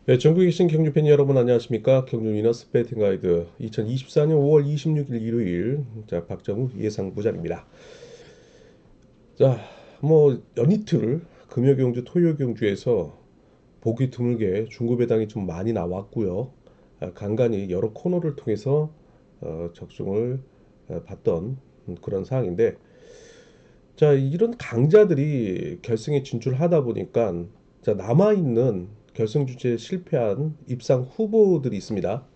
네, 전국에 계신 경주 팬 여러분 안녕하십니까? 경주 위너스 배팅 가이드 2024년 5월 26일 일요일 자 박정우 예상 부장입니다. 자, 뭐 연이틀 금요 경주 토요 경주에서 보기 드물게 중고 배당이 좀 많이 나왔고요. 간간히 여러 코너를 통해서 적중을 받던 그런 상황인데 자, 이런 강자들이 결승에 진출하다 보니까 자, 남아 있는 결승 주제에 실패한 입상 후보들이 있습니다.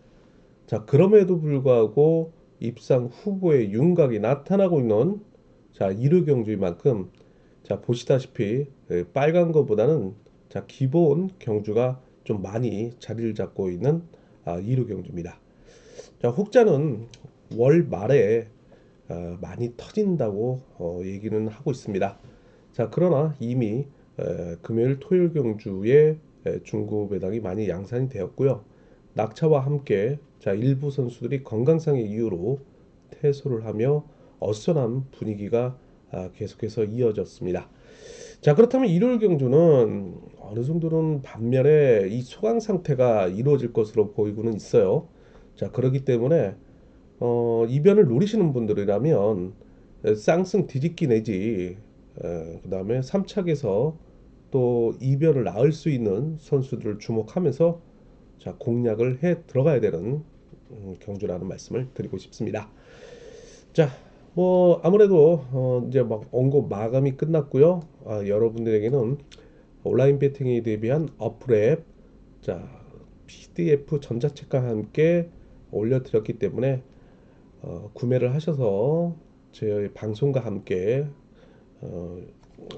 자, 그럼에도 불구하고 입상 후보의 윤곽이 나타나고 있는 자, 1호 경주인 만큼 자, 보시다시피 빨간 것보다는 자, 기본 경주가 좀 많이 자리를 잡고 있는 1호 경주입니다. 자, 혹자는 월 말에 많이 터진다고 얘기는 하고 있습니다. 자, 그러나 이미 금요일 토요일 경주에 중고 배당이 많이 양산이 되었고요. 낙차와 함께 자, 일부 선수들이 건강상의 이유로 퇴소를 하며 어수선한 분위기가 계속해서 이어졌습니다. 자, 그렇다면 일요일 경주는 어느 정도는 반면에 이 소강 상태가 이루어질 것으로 보이고는 있어요. 자, 그렇기 때문에 이변을 노리시는 분들이라면 쌍승 뒤집기 내지 그다음에 3착에서 또 이변을 낳을 수 있는 선수들을 주목하면서 자, 공략을 해 들어가야 되는 경주라는 말씀을 드리고 싶습니다. 자, 뭐 아무래도 이제 막 원고 마감이 끝났고요. 여러분들에게는 온라인 배팅에 대비한 어플 자, PDF 전자책과 함께 올려드렸기 때문에 구매를 하셔서 제 방송과 함께 어,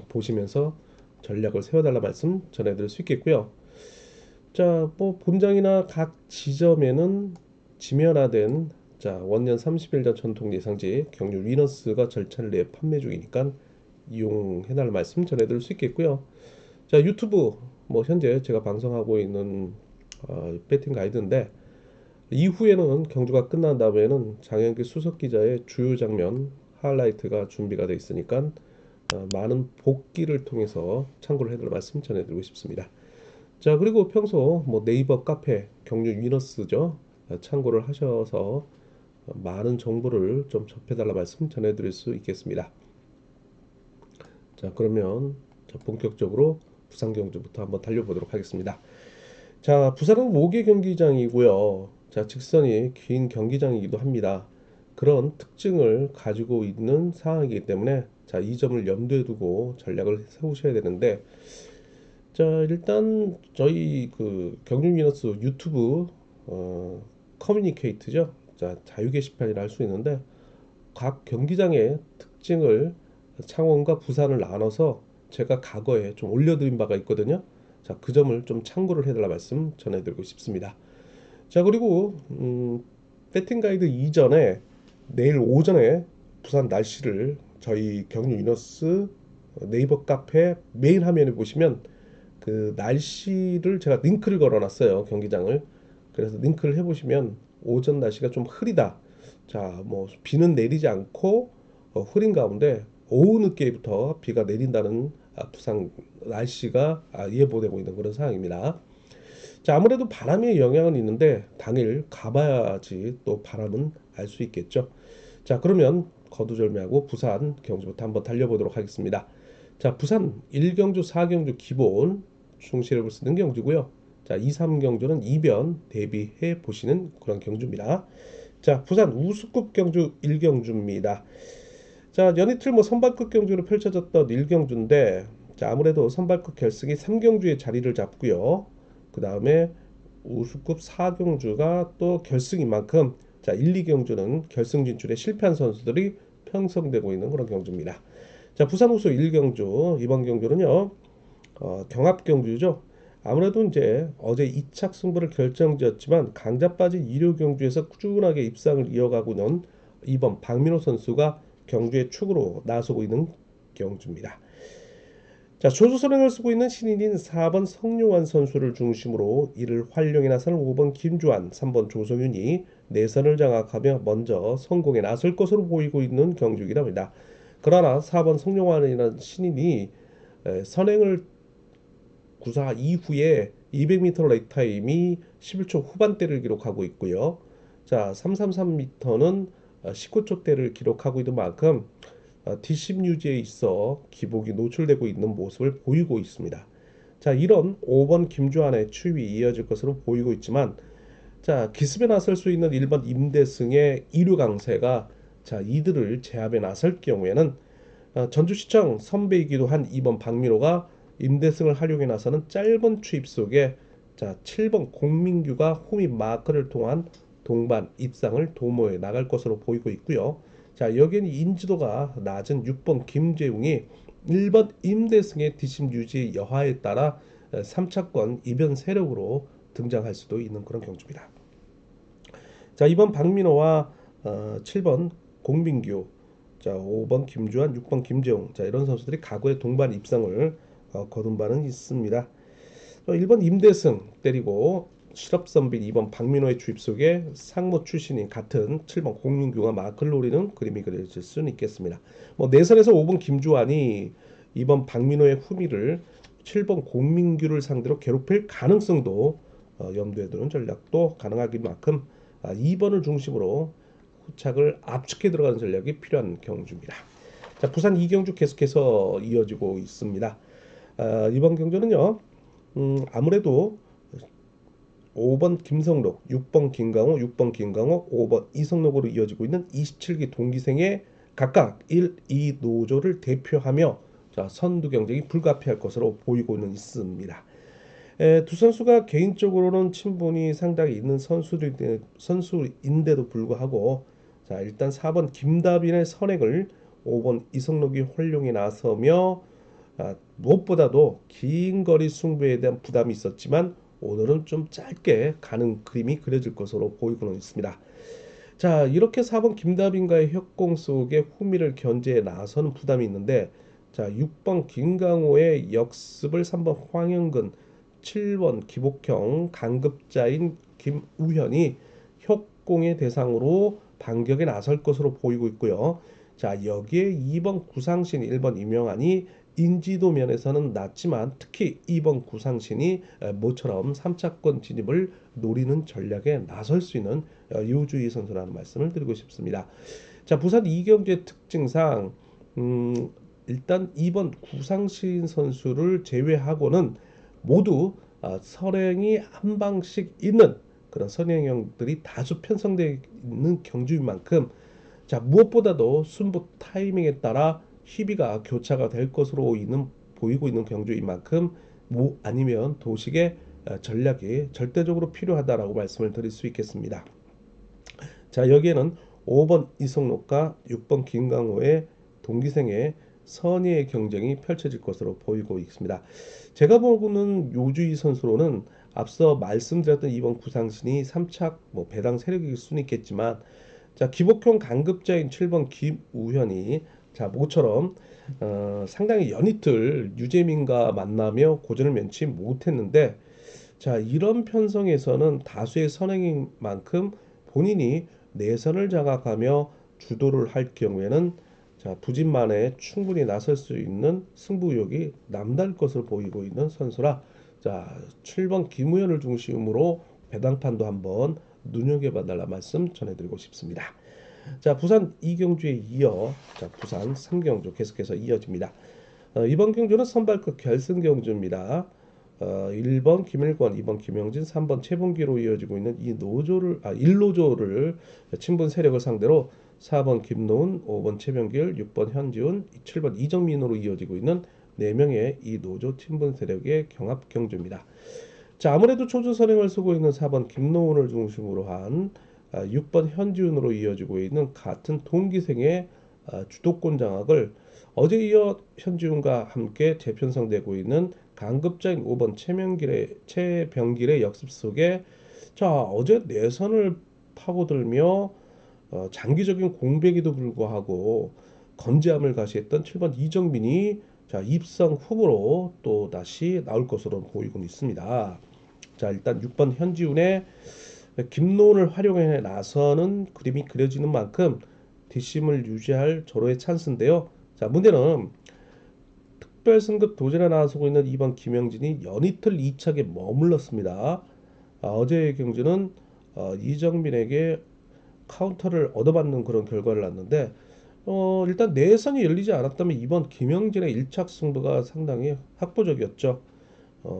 보시면서 전략을 세워달라 말씀 전해드릴 수 있겠고요. 자, 뭐 본장이나 각 지점에는 지면화된 자 원년 30일 전 전통 예상지 경유 위너스가 절차를 내 판매 중이니까 이용해달라 말씀 전해드릴 수 있겠고요. 자, 유튜브 뭐 현재 제가 방송하고 있는 배팅 가이드인데 이후에는 경주가 끝난 다음에는 장현기 수석 기자의 주요 장면 하이라이트가 준비가 되어 있으니까 많은 복기를 통해서 참고를 해드릴 말씀 전해드리고 싶습니다. 자, 그리고 평소 뭐 네이버 카페 경주 위너스죠. 참고를 하셔서 많은 정보를 좀 접해달라 말씀 전해드릴 수 있겠습니다. 자, 그러면 자, 본격적으로 부산 경주부터 한번 달려보도록 하겠습니다. 자, 부산은 5개 경기장이고요. 자, 직선이 긴 경기장이기도 합니다. 그런 특징을 가지고 있는 상황이기 때문에 자, 이 점을 염두에 두고 전략을 세우셔야 되는데 자, 일단 저희 그 경륜 위너스 유튜브 커뮤니케이트죠. 자, 자유 게시판이라 할 수 있는데 각 경기장의 특징을 창원과 부산을 나눠서 제가 과거에 좀 올려드린 바가 있거든요. 자, 그 점을 좀 참고를 해달라 말씀 전해드리고 싶습니다. 자, 그리고 배팅 가이드 이전에 내일 오전에 부산 날씨를 저희 경륜 위너스 네이버 카페 메인 화면에 보시면 그 날씨를 제가 링크를 걸어놨어요. 경기장을. 그래서 링크를 해보시면 오전 날씨가 좀 흐리다. 자, 뭐 비는 내리지 않고 흐린 가운데 오후 늦게부터 비가 내린다는 부산 날씨가 예보되고 있는 그런 상황입니다. 자, 아무래도 바람의 영향은 있는데 당일 가봐야지 또 바람은 알 수 있겠죠. 자, 그러면 거두절미하고 부산 경주부터 한번 달려보도록 하겠습니다. 자, 부산 1경주, 4경주 기본 충실해 볼 수 있는 경주고요. 자, 2, 3경주는 이변 대비해 보시는 그런 경주입니다. 자, 부산 우수급 경주 1경주입니다. 자, 연이틀 뭐 선발급 경주로 펼쳐졌던 1경주인데 자, 아무래도 선발급 결승이 3경주에 자리를 잡고요. 그 다음에 우수급 4경주가 또 결승인 만큼 자, 1, 2경주는 결승 진출에 실패한 선수들이 편성되고 있는 그런 경주입니다. 자, 부산 우수 1경주 이번 경주는요 경합 경주죠. 아무래도 이제 어제 2착 승부를 결정지었지만 강자 빠진 1호 경주에서 꾸준하게 입상을 이어가고 있는 이번 박민호 선수가 경주의 축으로 나서고 있는 경주입니다. 자, 조수선행을 쓰고 있는 신인인 4번 성룡환 선수를 중심으로 이를 활용해 나선 5번 김주환, 3번 조성윤이 내선을 장악하며 먼저 성공에 나설 것으로 보이고 있는 경주이긴 합니다. 그러나 4번 성룡환이라는 신인이 선행을 구사 이후에 200m 레이스 타임이 11초 후반대를 기록하고 있고요. 자, 333m는 19초대를 기록하고 있는 만큼 뒷심 유지에 있어 기복이 노출되고 있는 모습을 보이고 있습니다. 자, 이런 5번 김주환의 추입이 이어질 것으로 보이고 있지만, 자, 기습에 나설 수 있는 1번 임대승의 이류 강세가 자, 이들을 제압에 나설 경우에는 전주시청 선배이기도 한 2번 박민호가 임대승을 활용해 나서는 짧은 추입 속에 자, 7번 공민규가 홈이 마크를 통한 동반 입상을 도모해 나갈 것으로 보이고 있고요. 자, 여기에는 인지도가 낮은 6번 김재웅이 1번 임대승의 뒷심 유지 여하에 따라 3차권 이변 세력으로 등장할 수도 있는 그런 경주입니다. 자, 2번 박민호와 7번 공민규, 자, 5번 김주환, 6번 김재웅, 자, 이런 선수들이 과거에 동반 입상을 거둔 바는 있습니다. 1번 임대승 때리고 실업선빈 2번 박민호의 주입 속에 상무 출신인 같은 7번 공민규가 마크를 노리는 그림이 그려질 수는 있겠습니다. 뭐 내선에서 5번 김주환이 2번 박민호의 후미를 7번 공민규를 상대로 괴롭힐 가능성도 염두에 두는 전략도 가능하긴 만큼 2번을 중심으로 후착을 압축해 들어가는 전략이 필요한 경주입니다. 자, 부산 이경주 계속해서 이어지고 있습니다. 이번 경주는요, 아무래도 5번 김성록, 6번 김강호, 6번 김강호, 5번 이성록으로 이어지고 있는 27기 동기생의 각각 1, 2 노조를 대표하며 자, 선두 경쟁이 불가피할 것으로 보이고는 있습니다. 두 선수가 개인적으로는 친분이 상당히 있는 선수인데도 불구하고 자, 일단 4번 김다빈의 선행을 5번 이성록이 활용해 나서며 무엇보다도 긴 거리 승부에 대한 부담이 있었지만 오늘은 좀 짧게 가는 그림이 그려질 것으로 보이고는 있습니다. 자, 이렇게 4번 김다빈과의 협공 속에 후미를 견제해 나서는 부담이 있는데, 자, 6번 김강호의 역습을 3번 황영근, 7번 기복형 강급자인 김우현이 협공의 대상으로 반격에 나설 것으로 보이고 있고요. 자, 여기에 2번 구상신, 1번 임영환이 인지도 면에서는 낮지만 특히 2번 구상신이 모처럼 3차권 진입을 노리는 전략에 나설 수 있는 유주희 선수라는 말씀을 드리고 싶습니다. 자, 부산 이경주의 특징상 일단 2번 구상신 선수를 제외하고는 모두 선행이 한 방씩 있는 그런 선행형들이 다수 편성되어 있는 경주인 만큼 자, 무엇보다도 승부 타이밍에 따라 희비가 교차가 될 것으로 보이고 있는 경주인 만큼 아니면 도식의 전략이 절대적으로 필요하다라고 말씀을 드릴 수 있겠습니다. 자, 여기에는 5번 이성록과 6번 김강호의 동기생의 선의의 경쟁이 펼쳐질 것으로 보이고 있습니다. 제가 보고는 요주희 선수로는 앞서 말씀드렸던 2번 구상신이 3착 배당 세력일 수는 있겠지만 자, 기복형 강급자인 7번 김우현이 자, 모처럼 상당히 연이틀 유재민과 만나며 고전을 면치 못했는데 자, 이런 편성에서는 다수의 선행인 만큼 본인이 내선을 장악하며 주도를 할 경우에는 자, 부진만에 충분히 나설 수 있는 승부욕이 남다를 것으로 보이고 있는 선수라 자, 7번 김우현을 중심으로 배당판도 한번 눈여겨봐달라 말씀 전해드리고 싶습니다. 자, 부산 이경주에 이어 자, 부산 3경주 계속해서 이어집니다. 이번 경주는 선발급 결승 경주입니다. 1번 김일권, 2번 김영진, 3번 최봉기로 이어지고 있는 이 노조를 1노조를 친분 세력을 상대로 4번 김노은, 5번 최병길, 6번 현지훈, 7번 이정민으로 이어지고 있는 4명의 이 노조 친분 세력의 경합 경주입니다. 자, 아무래도 초조 선행을 쓰고 있는 4번 김노은을 중심으로 한 6번 현지훈으로 이어지고 있는 같은 동기생의 주도권 장악을 어제 이어 현지훈과 함께 재편성되고 있는 강급자인 5번 최병길의 역습 속에 자, 어제 내선을 파고들며 장기적인 공백에도 불구하고 건재함을 가시했던 7번 이정민이 자, 입성 후보로 또 다시 나올 것으로 보이고 있습니다. 자, 일단 6번 현지훈의 김노은을 활용해 나서는 그림이 그려지는 만큼 뒷심을 유지할 절호의 찬스인데요. 자, 문제는 특별 승급 도전에 나서고 있는 2번 김영진이 연이틀 2착에 머물렀습니다. 어제의 경주는 이정민에게 카운터를 얻어맞는 그런 결과를 낳았는데 일단 내선이 열리지 않았다면 이번 김영진의 1착 승부가 상당히 확보적이었죠.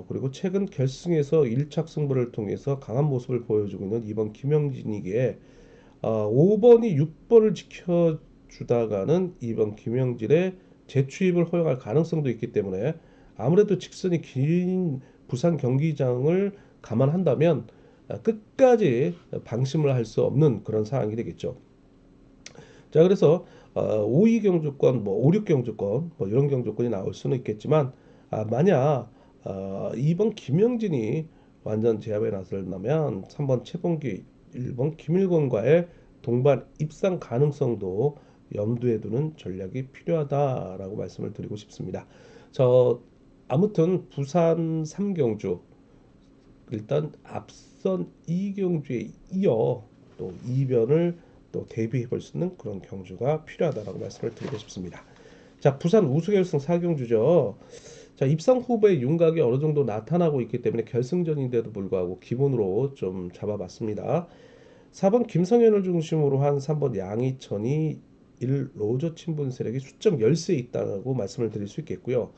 그리고 최근 결승에서 1착 승부를 통해서 강한 모습을 보여주고 있는 이번 김영진에게 5번이 6번을 지켜주다가는 이번 김영진의 재취입을 허용할 가능성도 있기 때문에 아무래도 직선이 긴 부산 경기장을 감안한다면 끝까지 방심을 할 수 없는 그런 상황이 되겠죠. 자, 그래서 5위 경주권, 뭐 5, 6 경주권, 뭐 이런 경주권이 나올 수는 있겠지만 만약 이번 김영진이 완전 제압에 나선다면 3번 최봉기, 1번 김일권과의 동반 입상 가능성도 염두에 두는 전략이 필요하다라고 말씀을 드리고 싶습니다. 저 아무튼 부산 3경주 일단 앞선 2경주에 이어 또 이변을 또 대비해 볼 수 있는 그런 경주가 필요하다라고 말씀을 드리고 싶습니다. 자, 부산 우수결승 4경주죠. 자, 입상 후보의 윤곽이 어느 정도 나타나고 있기 때문에 결승전인데도 불구하고 기본으로 좀 잡아봤습니다. 4번 김성현을 중심으로 한 3번 양희천이 1 로저 친분 세력이 수점 열세에 있다고 말씀을 드릴 수 있겠고요.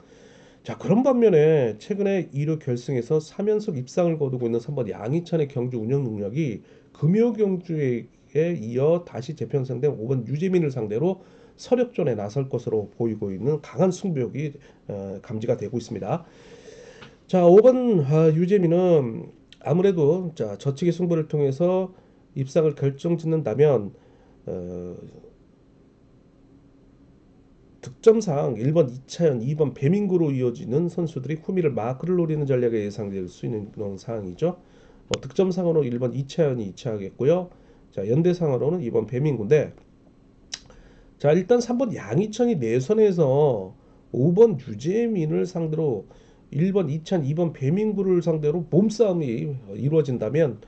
자, 그런 반면에 최근에 2루 결승에서 3연속 입상을 거두고 있는 3번 양희찬의 경주 운영 능력이 금요 경주에 이어 다시 재편성된 5번 유재민을 상대로 서력전에 나설 것으로 보이고 있는 강한 승부욕이 감지가 되고 있습니다. 자, 5번 유재민은 아무래도 자, 저측의 승부를 통해서 입상을 결정짓는다면 어, 득점상 1번 이차연, 2번 배민구로 이어지는 선수들이 후미를 마크를 노리는 전략에 예상될 수 있는 그런 상황이죠. 득점상으로 1번 이차연이 2차하겠고요. 자, 연대상으로는 2번 배민구인데 자, 일단 3번 양희천이 내선에서 5번 유재민을 상대로 1번 이찬, 2번 배민구를 상대로 몸싸움이 이루어진다면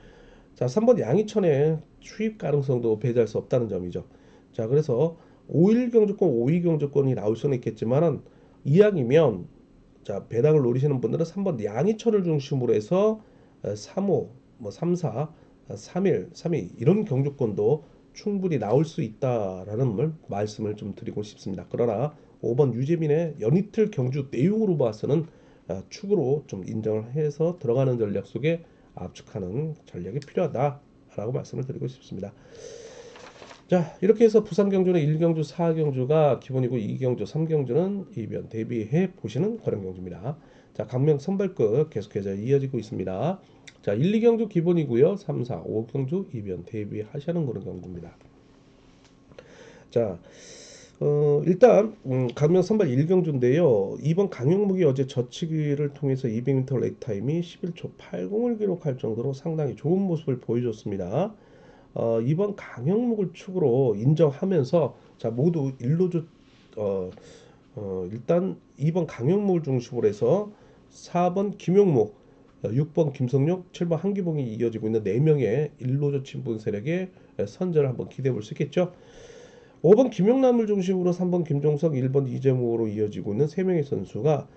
자, 3번 양희천의 추입 가능성도 배제할 수 없다는 점이죠. 자, 그래서 5일 경주권, 5위 경주권이 나올 수는 있겠지만은 이왕이면 자, 배당을 노리시는 분들은 3번 양희천을 중심으로 해서 3호, 뭐 3, 4, 3일, 3위 이런 경주권도 충분히 나올 수 있다라는 말씀을 좀 드리고 싶습니다. 그러나 5번 유재민의 연이틀 경주 내용으로 봐서는 축으로 좀 인정을 해서 들어가는 전략 속에 압축하는 전략이 필요하다라고 말씀을 드리고 싶습니다. 자, 이렇게 해서 부산 경주는 1경주, 4경주가 기본이고 2경주, 3경주는 이변 대비해 보시는 그런 경주입니다. 자, 강명 선발급 계속해서 이어지고 있습니다. 자, 1, 2경주 기본이고요. 3, 4, 5경주 이변 대비하시는 그런 경주입니다. 자, 일단 강명 선발 1경주인데요. 이번 강영묵이 어제 저치기를 통해서 200m 레이스 타임이 11초 80을 기록할 정도로 상당히 좋은 모습을 보여줬습니다. 이번 강영묵을 축으로 인정하면서 자, 모두 일로조 일단 2번 강영묵을 중심으로 해서 4번 김용묵, 6번 김성룡, 7번 한기봉이 이어지고 있는 4명의 일로조 친분 세력의 선전을 한번 기대해 볼 수 있겠죠. 5번 김용남을 중심으로 3번 김종석, 1번 이재무로 이어지고 있는 3명의 선수가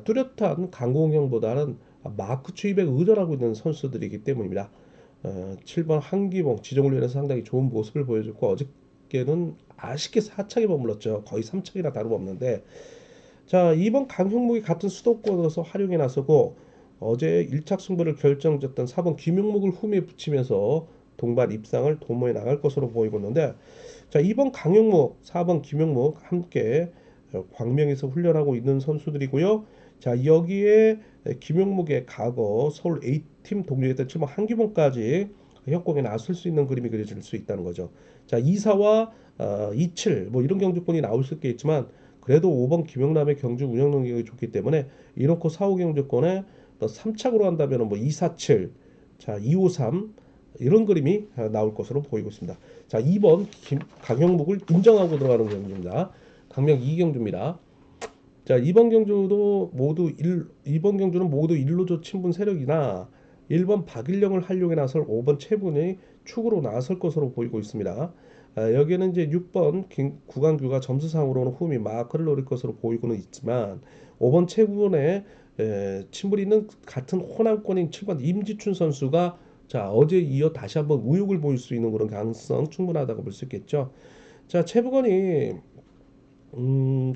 뚜렷한 강공형보다는 마크 추입에 의존하고 있는 선수들이기 때문입니다. 7번 한기봉 지정훈련에서 상당히 좋은 모습을 보여줬고 어저께는 아쉽게 4착에 머물렀죠. 거의 3착이나 다름없는데 자, 2번 강형묵이 같은 수도권에서 활용에 나서고 어제 1착 승부를 결정짓던 4번 김용묵을 흠에 붙이면서 동반 입상을 도모해 나갈 것으로 보이고 있는데 자, 2번 강용묵, 4번 김용묵 함께 광명에서 훈련하고 있는 선수들이고요. 자, 여기에 김용묵의 과거 서울 A팀 동료였던 7번 한기봉까지 협공에 나설 수 있는 그림이 그려질 수 있다는 거죠. 자, 2사와 27, 뭐 이런 경주권이 나올 수 있겠지만 그래도 5번 김용남의 경주 운영 능력이 좋기 때문에 이놓고 4, 5 경주권에 또 3착으로 한다면 뭐 247, 자, 253 이런 그림이 나올 것으로 보이고 있습니다. 자, 2번 강형묵을 인정하고 들어가는 경주입니다. 강명 2경주입니다. 자, 2번 경주도 모두 2번 경주는 모두 일로조 친분 세력이나 1번 박일령을 활용해 나설 5번 최분이 축으로 나설 것으로 보이고 있습니다. 여기에는 이제 6번 구간규가 점수상으로는 홈이 마크를 노릴 것으로 보이고는 있지만 5번 최구본에 침불이 있는 같은 호남권인 7번 임지춘 선수가 자 어제 이어 다시 한번 우욕을 보일 수 있는 그런 가능성 충분하다고 볼 수 있겠죠. 자 최부건이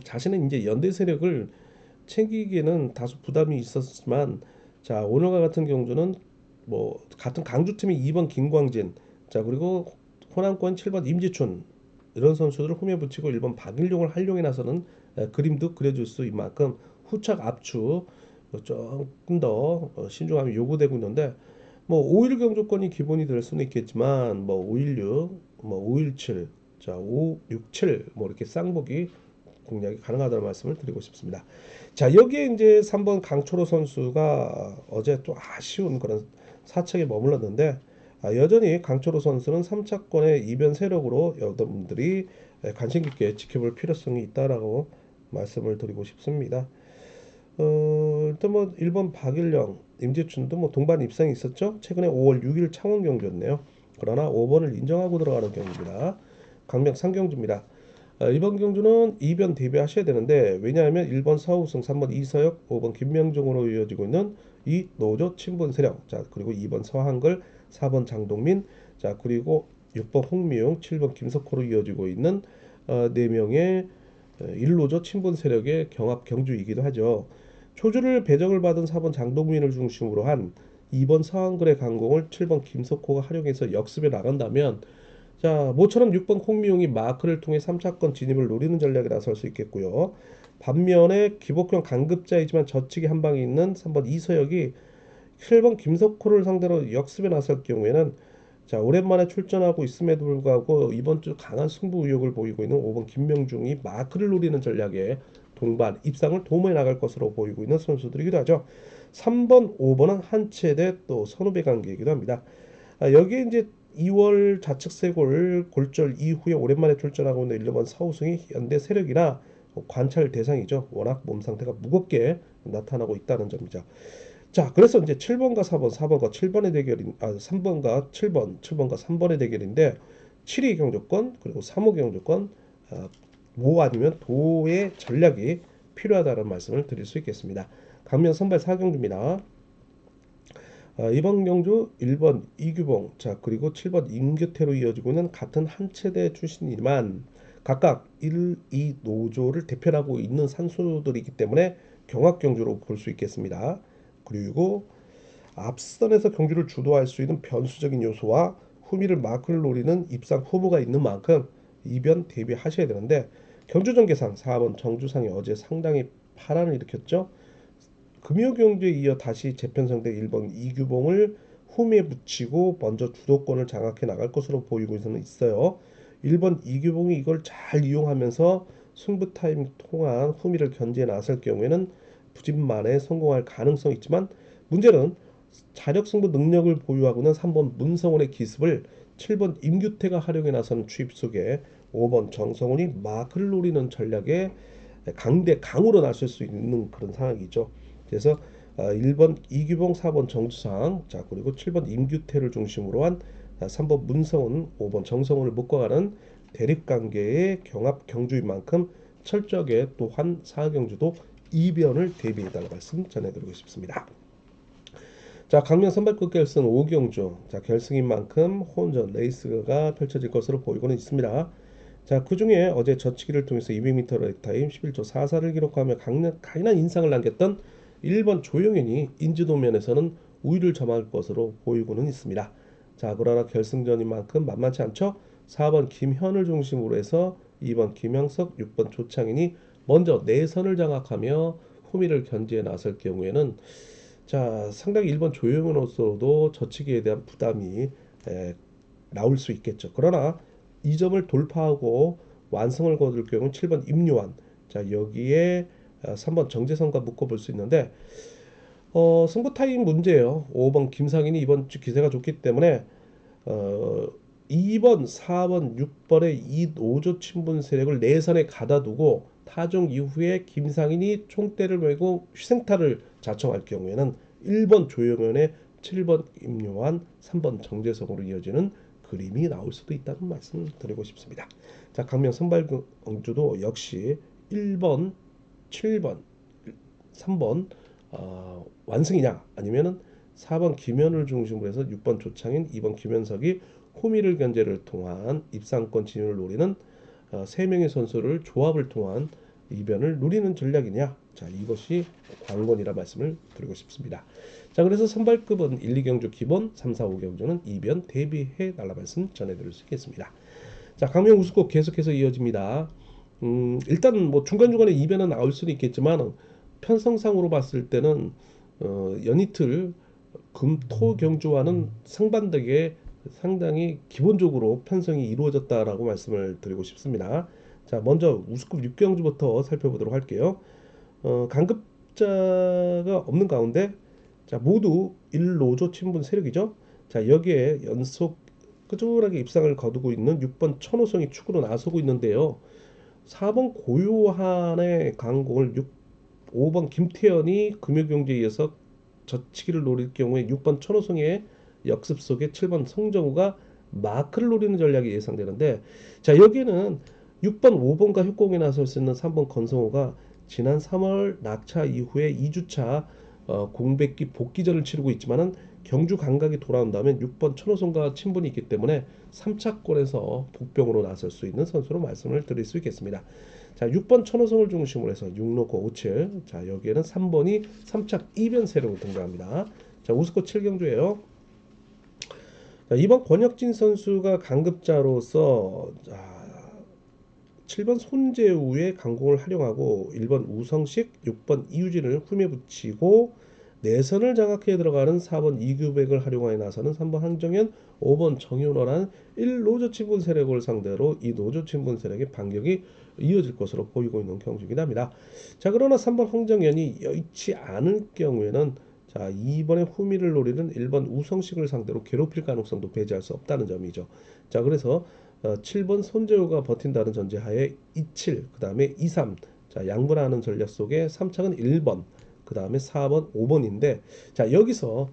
자신은 이제 연대 세력을 챙기기에는 다소 부담이 있었지만 자 오늘과 같은 경주는 뭐 같은 강주팀이 2번 김광진 자 그리고 호남권 7번 임지춘 이런 선수들을 홈에 붙이고 1번 박일용을 활용해 나서는 그림도 그려줄 수 있는 만큼 후착 압축 조금 더 신중함이 요구되고 있는데 뭐 5일 경주권이 기본이 될 수는 있겠지만 뭐 516, 뭐 517, 자 567 뭐 이렇게 쌍복이 공략이 가능하다는 말씀을 드리고 싶습니다. 자 여기에 이제 3번 강철호 선수가 어제 또 아쉬운 그런 사척에 머물렀는데 여전히 강철호 선수는 3차권의 이변 세력으로 여러분들이 관심 깊게 지켜볼 필요성이 있다라고 말씀을 드리고 싶습니다. 일단 뭐 1번 박일영, 임재춘도 뭐 동반 입상이 있었죠. 최근에 5월 6일 창원 경주였네요. 그러나 5번을 인정하고 들어가는 경주입니다. 강명 상경주입니다. 이번 경주는 이변 대비하셔야 되는데 왜냐하면 1번 서우승, 3번 이서혁, 5번 김명종으로 이어지고 있는 이 노조 친분 세력 자 그리고 2번 서한글, 4번 장동민 자 그리고 6번 홍미용, 7번 김석호로 이어지고 있는 4명의 일노조 친분 세력의 경합 경주이기도 하죠. 초주를 배정을 받은 4번 장동민을 중심으로 한 2번 서한글의 강공을 7번 김석호가 활용해서 역습에 나간다면 자, 모처럼 6번 콩미용이 마크를 통해 3차권 진입을 노리는 전략에 나설 수 있겠고요. 반면에 기복형 강급자이지만 저치기 한 방이 있는 3번 이서혁이 7번 김석호를 상대로 역습에 나설 경우에는 자, 오랜만에 출전하고 있음에도 불구하고 이번 주 강한 승부 의욕을 보이고 있는 5번 김명중이 마크를 노리는 전략에 동반 입상을 도모해 나갈 것으로 보이고 있는 선수들이기도 하죠. 3번, 5번은 한채대 또 선후배 관계이기도 합니다. 여기에 이제 2월 좌측세골 골절 이후에 오랜만에 출전하고 있는 1번 서우승이 현대 세력이나 관찰 대상이죠. 워낙 몸 상태가 무겁게 나타나고 있다는 점이죠. 자, 그래서 이제 7번과 4번, 4번과 7번의 대결인 3번과 7번, 7번과 3번의 대결인데 7위 경조권 그리고 3호 경조권 모 아니면 도의 전략이 필요하다는 말씀을 드릴 수 있겠습니다. 강명 선발 4경주입니다. 이번 경주 1번 이규봉 자 그리고 7번 임규태로 이어지고 있는 같은 한 체대 출신이지만 각각 1, 2 노조를 대표하고 있는 선수들이기 때문에 경합 경주로 볼 수 있겠습니다. 그리고 앞선에서 경주를 주도할 수 있는 변수적인 요소와 후미를 마크를 노리는 입상 후보가 있는 만큼 이변 대비하셔야 되는데 경주전개상 4번 정주상이 어제 상당히 파란을 일으켰죠. 금요경주에 이어 다시 재편성된 1번 이규봉을 홈에 붙이고 먼저 주도권을 장악해 나갈 것으로 보이고는 있어요. 1번 이규봉이 이걸 잘 이용하면서 승부 타임 통한 후미를 견제해 나설 경우에는 부진만에 성공할 가능성이 있지만 문제는 자력 승부 능력을 보유하고는 3번 문성원의 기습을 7번 임규태가 활용해 나선 추입 속에 5번 정성훈이 마크를 노리는 전략에 강대 강으로 나설 수 있는 그런 상황이죠. 그래서 1번 이규봉, 4번 정주상, 자 그리고 7번 임규태를 중심으로 한 3번 문성훈, 5번 정성훈을 묶어가는 대립관계의 경합 경주인 만큼 철저하게 또한 사경주도 이변을 대비해달라는 말씀 전해드리고 싶습니다. 자 강명 선발급 결승 5경주 자 결승인 만큼 혼전 레이스가 펼쳐질 것으로 보이고는 있습니다. 자, 그중에 어제 저치기를 통해서 200m 렉타임 11초 44를 기록하며 강인한 인상을 남겼던 1번 조용현이 인지도면에서는 우위를 점할 것으로 보이고는 있습니다. 자, 그러나 결승전인 만큼 만만치 않죠. 4번 김현을 중심으로 해서 2번 김영석, 6번 조창인이 먼저 내선을 장악하며 후미를 견제해 나설 경우에는 자, 상당히 1번 조용현으로서도 저치기에 대한 부담이 나올 수 있겠죠. 그러나 이 점을 돌파하고 완성을 거둘 경우 7번 임요한 자 여기에 3번 정재성과 묶어볼 수 있는데 승부 타임 문제예요. 5번 김상인이 이번 주 기세가 좋기 때문에 2번, 4번, 6번의 이 노조 친분 세력을 내선에 가다두고 타종 이후에 김상인이 총대를 메고 휴생타를 자청할 경우에는 1번 조영현의 7번 임요한, 3번 정재성으로 이어지는 그림이 나올 수도 있다는 말씀 드리고 싶습니다. 자, 강명 선발 경주도 역시 1번, 7번, 3번 완승이냐 아니면은 4번 김현을 중심으로 해서 6번 조창인, 2번 김현석이 호미를 견제를 통한 입상권 진입을 노리는 3명의 선수를 조합을 통한 이변을 노리는 전략이냐? 자, 이것이 관건이라 말씀을 드리고 싶습니다. 자, 그래서 선발급은 1, 2경주 기본, 3, 4, 5경주는 이변 대비해 달라 말씀 전해드릴 수 있겠습니다. 자, 강명 우승국 계속해서 이어집니다. 일단 뭐 중간중간에 이변은 나올 수는 있겠지만 편성상으로 봤을 때는 연이틀 금토 경주와는 상반되게 상당히 기본적으로 편성이 이루어졌다라고 말씀을 드리고 싶습니다. 자, 먼저 우스급 6경주부터 살펴보도록 할게요. 간급자가 없는 가운데 자, 모두 1노조 친분 세력이죠. 자, 여기에 연속 꾸준하게 입상을 거두고 있는 6번 천호성이 축으로 나서고 있는데요. 4번 고요한의 강공을 5번 김태현이 금요경주에 이어서 젖히기를 노릴 경우에 6번 천호성의 역습 속에 7번 성정우가 마크를 노리는 전략이 예상되는데, 자, 여기는 6번 5번과 협공에 나설 수 있는 3번 건성호가 지난 3월 낙차 이후에 2주차 공백기 복귀전을 치르고 있지만은 경주 감각이 돌아온다면 6번 천호성과 친분이 있기 때문에 3차권에서 복병으로 나설 수 있는 선수로 말씀을 드릴 수 있겠습니다. 자, 6번 천호성을 중심으로 해서 6로코 57. 자, 여기에는 3번이 3착 이변 세력으로 등장합니다. 자, 우스코 7경주예요. 자, 이번 권혁진 선수가 강급자로서 7번 손재우의 강공을 활용하고 1번 우성식, 6번 이유진을 흠에 붙이고 내선을 장악해 들어가는 4번 이규백을 활용하여 나서는 3번 한정현, 5번 정윤호라는 1노조 친분 세력을 상대로 이 노조 친분 세력의 반격이 이어질 것으로 보이고 있는 경주이긴 합니다. 자, 그러나 3번 황정현이 여의치 않을 경우에는 자, 이번에 후미를 노리는 1번 우성식을 상대로 괴롭힐 가능성도 배제할 수 없다는 점이죠. 자, 그래서 7번 손재우가 버틴다는 전제하에 27, 그 다음에 23, 자, 양분하는 전략 속에 3착은 1번, 그 다음에 4번, 5번인데, 자, 여기서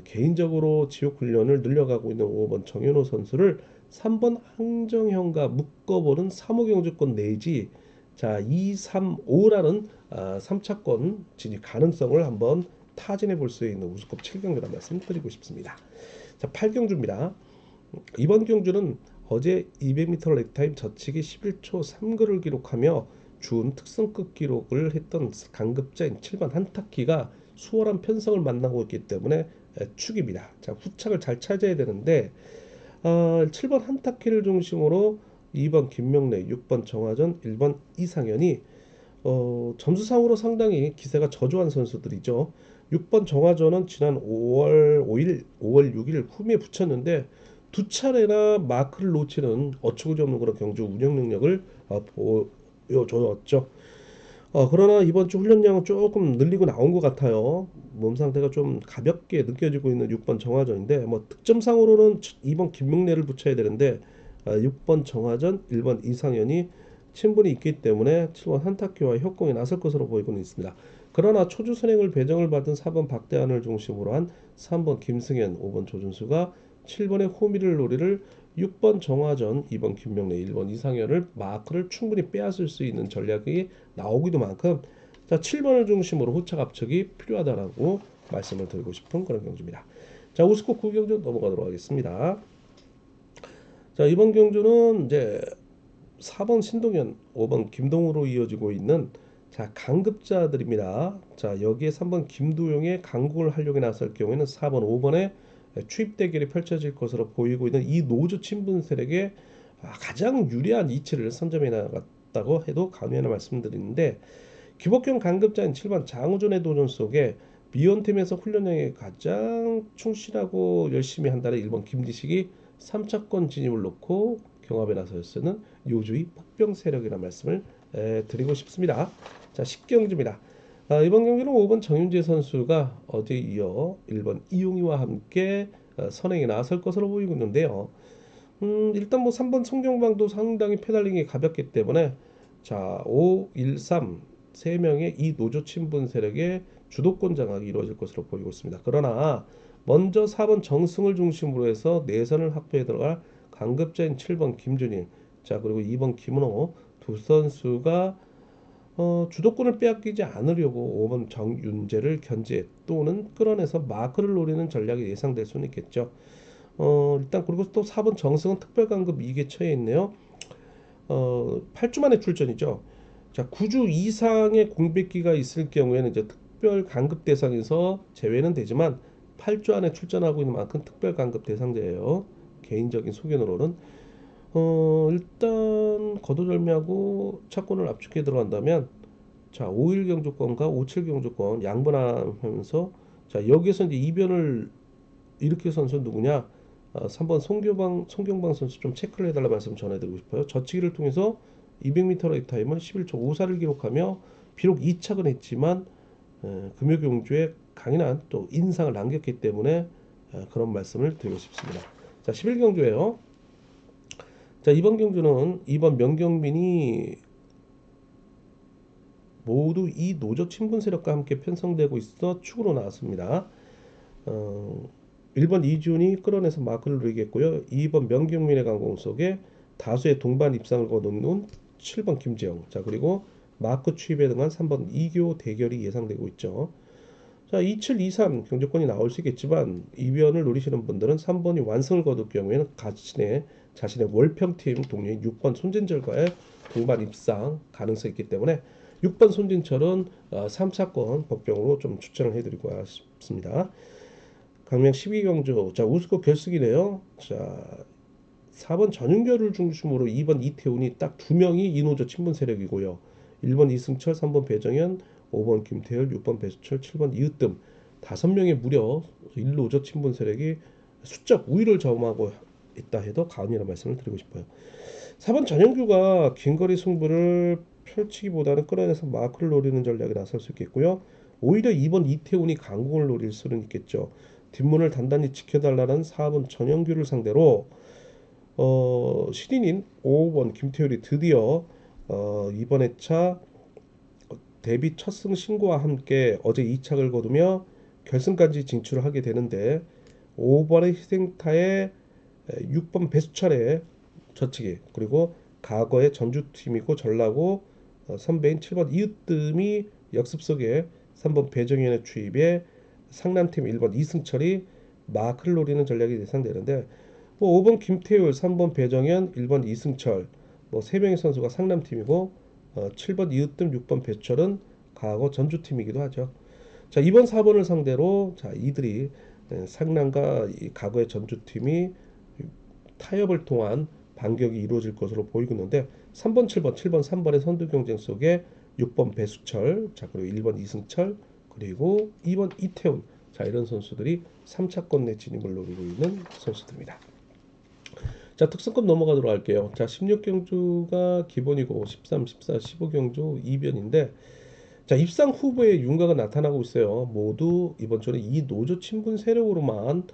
개인적으로 지옥 훈련을 늘려가고 있는 5번 정현호 선수를 3번 황정현과 묶어보는 3호 경주권 내지 자, 2, 3, 5라는 3차권 진입 가능성을 한번 타진해 볼 수 있는 우승급 7경주라 말씀드리고 싶습니다. 자, 8경주입니다. 이번 경주는 어제 200m 렉타임 젖히기 11초 3그를 기록하며 준 특성급 기록을 했던 강급자인 7번 한타키가 수월한 편성을 만나고 있기 때문에 축입니다. 자, 후착을 잘 찾아야 되는데 7번 한타키를 중심으로 2번 김명래, 6번 정하전, 1번 이상현이 점수상으로 상당히 기세가 저조한 선수들이죠. 6번 정하전은 지난 5월 5일, 5월 6일 후미에 붙였는데 두 차례나 마크를 놓치는 어처구니 없는 그런 경주 운영 능력을 보여줬죠. 그러나 이번 주 훈련량은 조금 늘리고 나온 것 같아요. 몸 상태가 좀 가볍게 느껴지고 있는 6번 정하전인데 뭐 득점상으로는 2번 김명래를 붙여야 되는데 6번 정하전, 1번 이상현이 친분이 있기 때문에 7번 한타키와 협공에 나설 것으로 보이고는 있습니다. 그러나 초주 선행을 배정을 받은 4번 박대환을 중심으로 한 3번 김승현, 5번 조준수가 7번의 호미를 노리를 6번 정하전, 2번 김명래, 1번 이상현을 마크를 충분히 빼앗을 수 있는 전략이 나오기도 만큼 자, 7번을 중심으로 후착 압축이 필요하다라고 말씀을 드리고 싶은 그런 경주입니다. 자, 우스코 9경주 넘어가도록 하겠습니다. 자, 이번 경주는 이제 4번 신동현, 5번 김동우로 이어지고 있는 자, 강급자들입니다. 자, 여기에 3번 김도용의 강국을 활용해 나설 경우에는 4번, 5번에 추입 대결이 펼쳐질 것으로 보이고 있는 이 노조 친분 세력의 가장 유리한 이치를 선점해 나갔다고 해도 과언이 말씀드리는데 기복형 강급자인 7번 장우준의 도전 속에 미원팀에서 훈련량에 가장 충실하고 열심히 한다는 1번 김지식이 3차권 진입을 놓고 경합에 나서서는 요주의 폭병 세력이라는 말씀을 드리고 싶습니다. 자, 10경주입니다. 이번 경기는 5번 정윤재 선수가 어제 이어 1번 이용희와 함께 선행에 나설 것으로 보이고 있는데요. 일단 뭐 3번 송경방도 상당히 페달링이 가볍기 때문에 자, 5, 1, 3 3명의 이 노조 친분 세력의 주도권 장악이 이루어질 것으로 보이고 있습니다. 그러나 먼저 4번 정승을 중심으로 해서 내선을 확보해 들어갈 강급자인 7번 김준일, 자 그리고 2번 김은호 두 선수가 주도권을 빼앗기지 않으려고 5번 정윤재를 견제 또는 끌어내서 마크를 노리는 전략이 예상될 수는 있겠죠. 일단 그리고 또 4번 정승은 특별강급 2개 처해 있네요. 8주 만에 출전이죠. 자, 9주 이상의 공백기가 있을 경우에는 이제 특별 강급 대상에서 제외는 되지만 8주 안에 출전하고 있는 만큼 특별 강급 대상자예요. 개인적인 소견으로는 일단 거두절미하고 차권을 압축해 들어간다면 자, 5일 경주권과 5칠 경주권 양분하면서 자, 여기서 이제 이변을 일으킬 선수 누구냐? 3번 송경방 선수 좀 체크를 해달라 말씀 전해드리고 싶어요. 젖히기를 통해서 200m 레이 타임은 11초 54를 기록하며 비록 2착은 했지만 금요경주에 강인한 또 인상을 남겼기 때문에 그런 말씀을 드리고 싶습니다. 자, 11경주예요. 자, 이번 경주는 2번 명경민이 모두 이 노조 친분 세력과 함께 편성되고 있어 축으로 나왔습니다. 1번 이준이 끌어내서 마크를 누리겠고요. 2번 명경민의 강공 속에 다수의 동반 입상을 거둔 7번 김재영. 자, 그리고 마크 추입에 등한 3번 이교 대결이 예상되고 있죠. 자, 27, 23 경제권이 나올 수 있겠지만 이변을 노리시는 분들은 3번이 완승을 거둘 경우에는 자신의 월평팀 동료인 6번 손진철과의 동반 입상 가능성이 있기 때문에 6번 손진철은 3차권 복병으로 좀 추천을 해드리고 싶습니다. 강명 12경주 자 우스컵 결승이네요. 자 4번 전윤결을 중심으로 2번 이태훈이 딱 두 명이 이노조 친분 세력이고요. 1번 이승철, 3번 배정현, 5번 김태열, 6번 배수철, 7번 이으뜸 5명의 무려 1노조 친분 세력이 수적 우위를 점하고 있다 해도 과언이라는 말씀을 드리고 싶어요. 4번 전영규가 긴거리 승부를 펼치기보다는 끌어내서 마크를 노리는 전략에 나설 수 있겠고요. 오히려 2번 이태훈이 강공을 노릴 수는 있겠죠. 뒷문을 단단히 지켜달라는 4번 전영규를 상대로 신인인 5번 김태율이 드디어 이번 회차 데뷔 첫 승 신고와 함께 어제 2착을 거두며 결승까지 진출을 하게 되는데 5번의 희생타에 6번 배수철의 젖히기 그리고 과거의 전주팀이고 전라고 선배인 7번 이으뜸이 역습 속에 3번 배정현의 추입에 상남팀 1번 이승철이 마크를 노리는 전략이 예상되는데 뭐 5번 김태율, 3번 배정현, 1번 이승철 뭐 3명의 선수가 상남팀이고 7번 이으뜸, 6번 배철은 과거 전주팀이기도 하죠. 자, 이번 4번을 상대로 자 이들이 상남과 이 과거의 전주팀이 타협을 통한 반격이 이루어질 것으로 보이고 있는데 3번, 7번, 3번의 선두 경쟁 속에 6번 배수철, 자 그리고 1번 이승철, 그리고 2번 이태훈, 자 이런 선수들이 3차권 내 진입을 노리고 있는 선수들입니다. 자 특성급 넘어가도록 할게요. 자 16경주가 기본이고 13, 14, 15경주 2변인데 자 입상 후보의 윤곽은 나타나고 있어요. 모두 이번 주는 이 노조 친분 세력으로만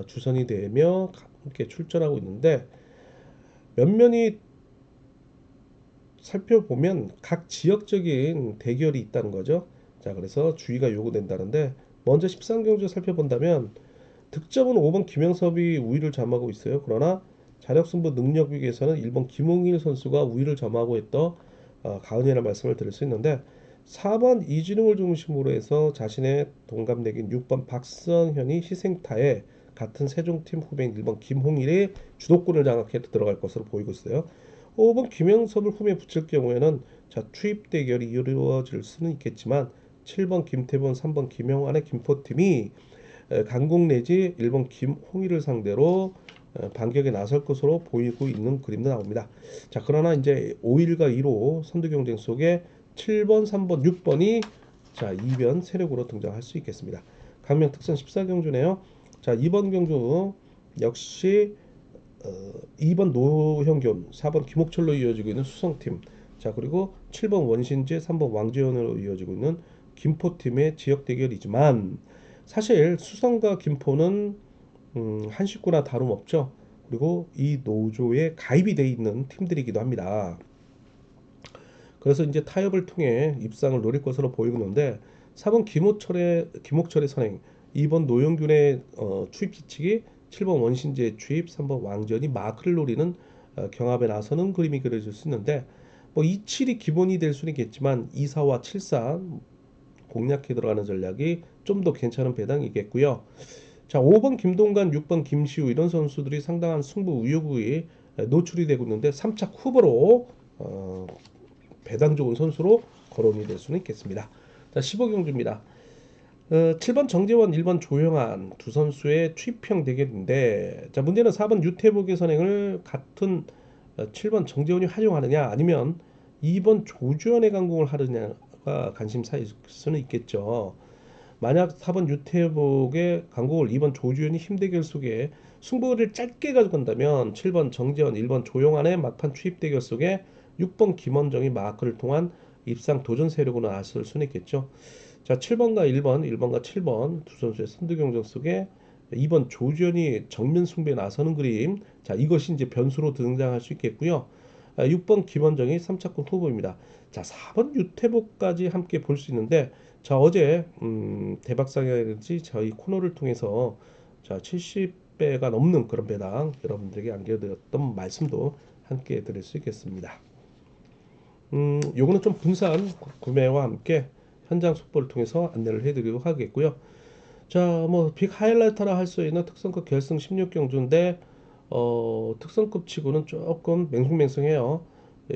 주선이 되며 함께 출전하고 있는데 면면이 살펴보면 각 지역적인 대결이 있다는 거죠. 자, 그래서 주의가 요구된다는데 먼저 13경주 살펴본다면 득점은 5번 김영섭이 우위를 점하고 있어요. 그러나 자력승부 능력 비교에서는 1번 김홍일 선수가 우위를 점하고 있다. 가은이라는 말씀을 드릴 수 있는데 4번 이진웅을 중심으로 해서 자신의 동갑내기인 6번 박성현이 희생타에 같은 세종팀 후배인 1번 김홍일의 주도권을 장악해 들어갈 것으로 보이고 있어요. 5번 김영섭을 홈에 붙일 경우에는 자 투입 대결이 이루어질 수는 있겠지만 7번 김태범, 3번 김영환의 김포팀이 강공 내지 1번 김홍일을 상대로 반격에 나설 것으로 보이고 있는 그림도 나옵니다. 자 그러나 이제 5일과 2호 선두 경쟁 속에 7번, 3번, 6번이 자 2변 세력으로 등장할 수 있겠습니다. 강명 특선 14경주네요. 자 이번 경주 역시 2번 노형균, 4번 김옥철로 이어지고 있는 수성팀, 자 그리고 7번 원신재, 3번 왕재현으로 이어지고 있는 김포팀의 지역 대결이지만 사실 수성과 김포는 한 식구나 다름없죠. 그리고 이 노조에 가입이 돼 있는 팀들이기도 합니다. 그래서 이제 타협을 통해 입상을 노릴 것으로 보이고 있는데 4번 김옥철의 선행 2번 노영균의 추입 지치기, 7번 원신재 추입, 3번 왕전이 마크를 노리는 경합에 나서는 그림이 그려질 수 있는데 뭐 27이 기본이 될 수는 있겠지만 24와 74 공략해 들어가는 전략이 좀 더 괜찮은 배당이겠고요. 자, 5번 김동관, 6번 김시우 이런 선수들이 상당한 승부 의욕이 노출이 되고 있는데 3차 후보로 배당 좋은 선수로 거론이 될 수는 있겠습니다. 자, 15경주입니다. 7번 정재원, 1번 조영한 두 선수의 취평 대결인데 자, 문제는 4번 유태복의 선행을 같은 7번 정재원이 활용하느냐 아니면 2번 조주현의 강공을 하느냐가 관심사일 수는 있겠죠. 만약 4번 유태복의 강공을 2번 조주현이 힘대결 속에 승부를 짧게 가져간다면 7번 정재원, 1번 조영환의 막판 추입 대결 속에 6번 김원정이 마크를 통한 입상 도전 세력으로 나설 수는 있겠죠. 자, 7번과 1번, 1번과 7번 두 선수의 선두 경쟁 속에 2번 조지현이 정면 승부에 나서는 그림. 자, 이것이 이제 변수로 등장할 수 있겠고요. 6번 김원정이 3차권 후보입니다. 자, 4번 유태복까지 함께 볼 수 있는데 자, 어제 대박상이라든지 저희 코너를 통해서 자, 70배가 넘는 그런 배당 여러분들에게 안겨드렸던 말씀도 함께 드릴 수 있겠습니다. 요거는 좀 분산 구매와 함께 현장 속보를 통해서 안내를 해드리도록 하겠고요. 자, 뭐 빅 하이라이터라 할 수 있는 특성급 결승 16경주인데 특성급 치고는 조금 맹숭맹숭해요.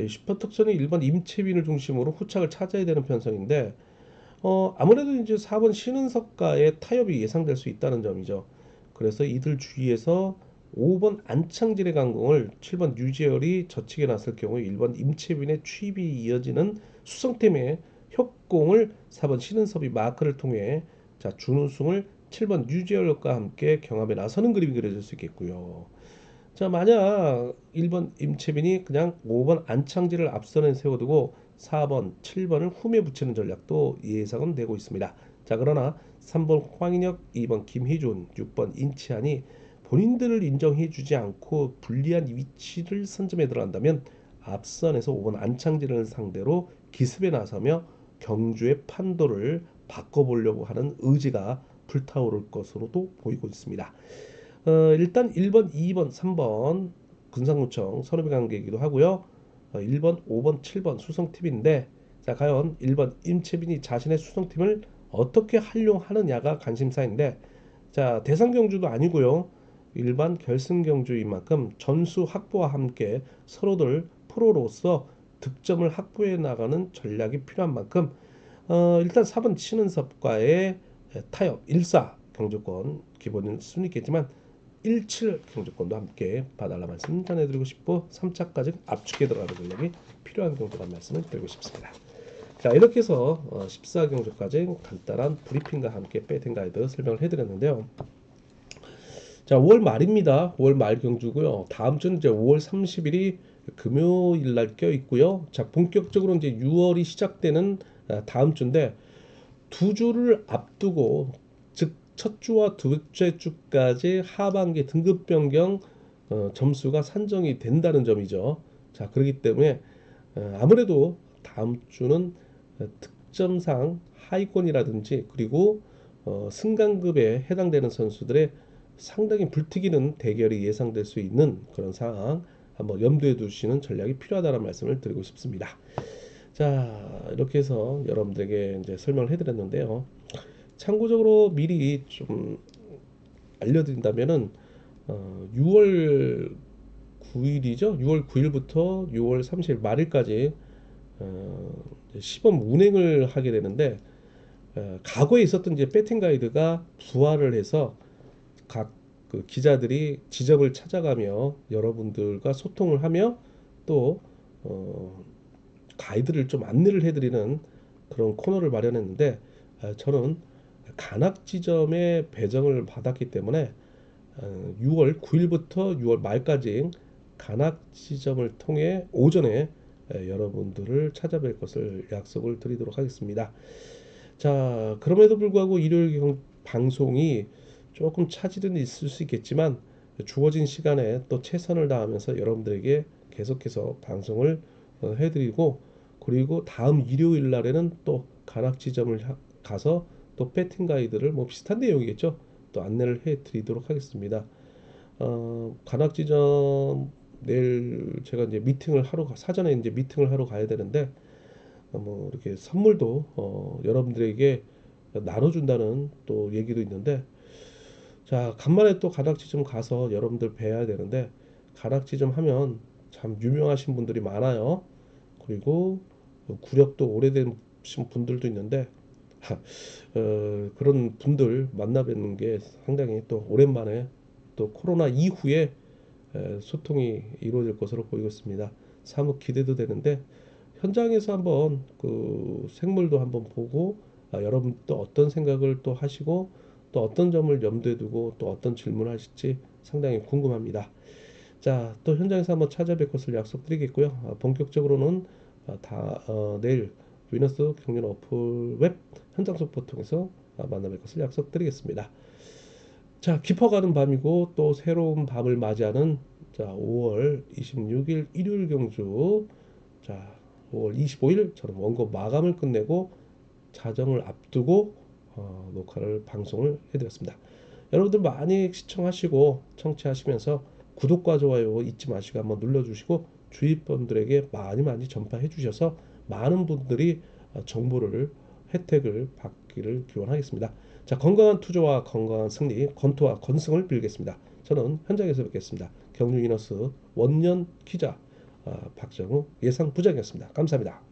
슈퍼 특선이 1번 임채빈을 중심으로 후착을 찾아야 되는 편성인데 아무래도 이제 4번 신은석과의 타협이 예상될 수 있다는 점이죠. 그래서 이들 주위에서 5번 안창진의 강공을 7번 유재열이 젖히게 났을 경우 1번 임채빈의 취입이 이어지는 수성템의 협공을 4번 신은섭이 마크를 통해 자, 준우승을 7번 유재열과 함께 경합에 나서는 그림이 그려질 수 있겠고요. 자, 만약 1번 임채빈이 그냥 5번 안창진을 앞선에 세워두고 4번, 7번을 흠에 붙이는 전략도 예상은 되고 있습니다. 자, 그러나 3번 황인혁, 2번 김희준, 6번 인치한이 본인들을 인정해주지 않고 불리한 위치를 선점해 들어간다면 앞선에서 5번 안창진을 상대로 기습에 나서며 경주의 판도를 바꿔보려고 하는 의지가 불타오를 것으로도 보이고 있습니다. 일단 1번, 2번, 3번 군상구청 선후배 관계이기도 하고요. 1번, 5번, 7번 수성팀인데 자, 과연 1번 임채빈이 자신의 수성팀을 어떻게 활용하느냐가 관심사인데 자, 대상 경주도 아니고요. 일반 결승 경주인 만큼 전수 확보와 함께 서로들 프로로서 득점을 확보해 나가는 전략이 필요한 만큼 일단 4번 신은섭과의 타협 1사 경주권 기본일 수는 있겠지만 17 경주권도 함께 봐달라 말씀 전해드리고 싶고 3차까지 압축해 들어가는 전략이 필요한 경주라는 말씀을 드리고 싶습니다. 자, 이렇게 해서 14경주까지 간단한 브리핑과 함께 배팅 가이드 설명을 해드렸는데요. 자, 5월 말입니다. 5월 말 경주고요. 다음 주는 이제 5월 30일이 금요일 날 껴 있고요. 자, 본격적으로 이제 6월이 시작되는 다음 주인데 두 주를 앞두고 즉 첫 주와 둘째 주까지 하반기 등급 변경 점수가 산정이 된다는 점이죠. 자, 그렇기 때문에 아무래도 다음 주는 득점상 하위권이라든지 그리고 승강급에 해당되는 선수들의 상당히 불특이는 대결이 예상될 수 있는 그런 상황 한번 염두에 두시는 전략이 필요하다는 말씀을 드리고 싶습니다. 자, 이렇게 해서 여러분들에게 이제 설명을 해드렸는데요. 참고적으로 미리 좀 알려드린다면은 6월 9일이죠. 6월 9일부터 6월 30일 말일까지 시범 운행을 하게 되는데 과거에 있었던 이제 배팅 가이드가 부활을 해서 각 그 기자들이 지점을 찾아가며 여러분들과 소통을 하며 또 가이드를 좀 안내를 해드리는 그런 코너를 마련했는데 저는 간악 지점에 배정을 받았기 때문에 6월 9일부터 6월 말까지 간악 지점을 통해 오전에 여러분들을 찾아뵐 것을 약속을 드리도록 하겠습니다. 자, 그럼에도 불구하고 일요일 방송이 조금 차질은 있을 수 있겠지만 주어진 시간에 또 최선을 다하면서 여러분들에게 계속해서 방송을 해드리고 그리고 다음 일요일 날에는 또 간악 지점을 가서 또 배팅 가이드를 뭐 비슷한 내용이겠죠. 또 안내를 해 드리도록 하겠습니다. 관악지점 내일 제가 이제 사전에 이제 미팅을 하러 가야 되는데 뭐 이렇게 선물도 여러분들에게 나눠준다는 또 얘기도 있는데 자 간만에 또 관악지점 가서 여러분들 뵈야 되는데 관악지점 하면 참 유명하신 분들이 많아요. 그리고 구력도 오래되신 분들도 있는데 그런 분들 만나 뵙는 게 상당히 또 오랜만에 또 코로나 이후에 소통이 이루어질 것으로 보이고 있습니다. 사뭇 기대도 되는데 현장에서 한번 그 생물도 한번 보고 여러분 또 어떤 생각을 또 하시고 또 어떤 점을 염두에 두고 또 어떤 질문을 하실지 상당히 궁금합니다. 자, 또 현장에서 한번 찾아뵐 것을 약속드리겠고요. 본격적으로는 내일 위너스 경륜 어플 웹 현장 속보 통해서 만나뵐 것을 약속드리겠습니다. 자, 깊어가는 밤이고 또 새로운 밤을 맞이하는 자, 5월 26일 일요일 경주 자, 5월 25일 저는 원고 마감을 끝내고 자정을 앞두고 녹화를 방송을 해드렸습니다. 여러분들 많이 시청하시고 청취하시면서 구독과 좋아요 잊지 마시고 한번 눌러주시고 주위 분들에게 많이 많이 전파해 주셔서 많은 분들이 정보를 혜택을 받기를 기원하겠습니다. 자, 건강한 투자와 건강한 승리, 건투와 건승을 빌겠습니다. 저는 현장에서 뵙겠습니다. 경륜 이너스 원년 기자 박정우 예상 부장이었습니다. 감사합니다.